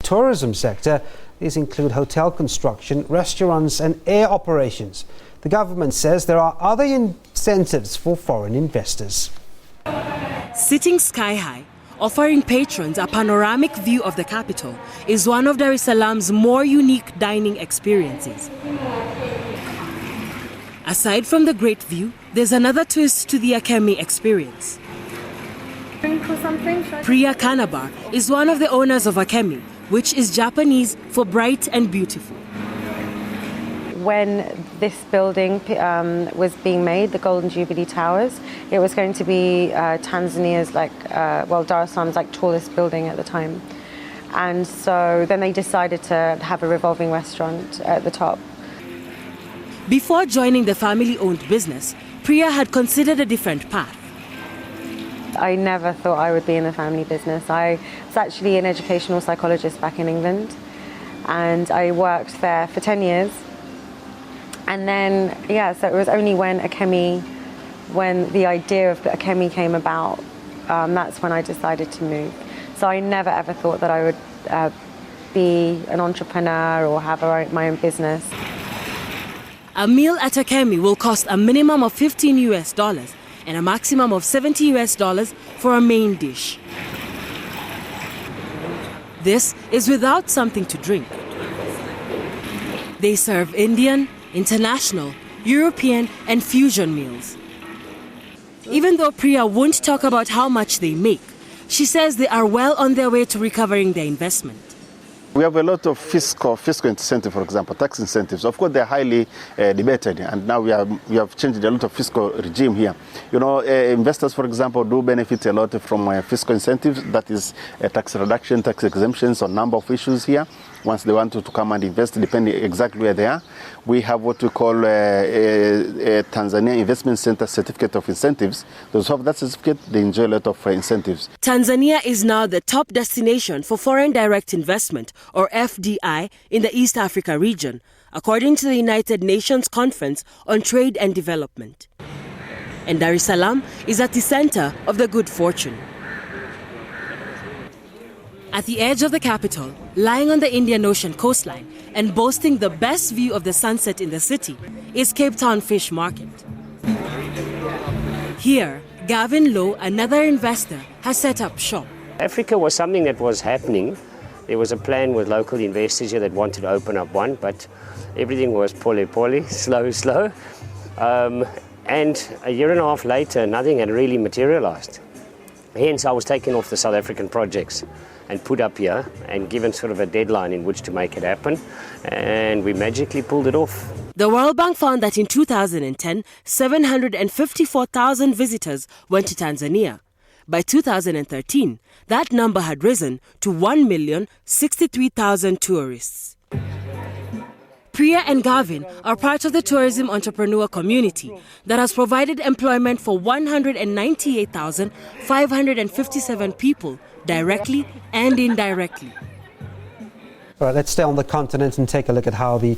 tourism sector. These include hotel construction, restaurants and air operations. The government says there are other incentives for foreign investors. Sitting sky high, offering patrons a panoramic view of the capital, is one of Dar es Salaam's more unique dining experiences. Aside from the great view, there's another twist to the Akemi experience. Priya Kanabar is one of the owners of Akemi, which is Japanese for bright and beautiful. When this building was being made, the Golden Jubilee Towers, it was going to be Tanzania's Dar es Salaam's tallest building at the time. And so then they decided to have a revolving restaurant at the top. Before joining the family-owned business, Priya had considered a different path. I never thought I would be in the family business. I was actually an educational psychologist back in England, and I worked there for 10 years. And then, so it was only when the idea of Akemi came about, that's when I decided to move. So I never ever thought that I would be an entrepreneur or have my own business. A meal at Akemi will cost a minimum of $15 and a maximum of $70 for a main dish. This is without something to drink. They serve Indian, international, European and fusion meals. Even though Priya won't talk about how much they make, she says they are well on their way to recovering their investment. We have a lot of fiscal incentives, for example, tax incentives. Of course, they're highly debated, and now we have changed a lot of fiscal regime here. You know, investors, for example, do benefit a lot from fiscal incentives. That is tax reduction, tax exemptions on a number of issues here. Once they want to come and invest, depending exactly where they are. We have what we call a Tanzania Investment Center Certificate of Incentives. Those who have that certificate, they enjoy a lot of incentives. Tanzania is now the top destination for foreign direct investment, or FDI, in the East Africa region, according to the United Nations Conference on Trade and Development. And Dar es Salaam is at the center of the good fortune. At the edge of the capital, lying on the Indian Ocean coastline and boasting the best view of the sunset in the city, is Cape Town Fish Market. Here, Gavin Lowe, another investor, has set up shop. Africa was something that was happening. There was a plan with local investors here that wanted to open up one, but everything was poorly, slow. And a year and a half later, nothing had really materialized. Hence, I was taken off the South African projects and put up here and given sort of a deadline in which to make it happen, and we magically pulled it off. The World Bank found that in 2010, 754,000 visitors went to Tanzania. By 2013, that number had risen to 1,063,000 tourists. Priya and Gavin are part of the tourism entrepreneur community that has provided employment for 198,557 people, directly and indirectly. All right, let's stay on the continent and take a look at how the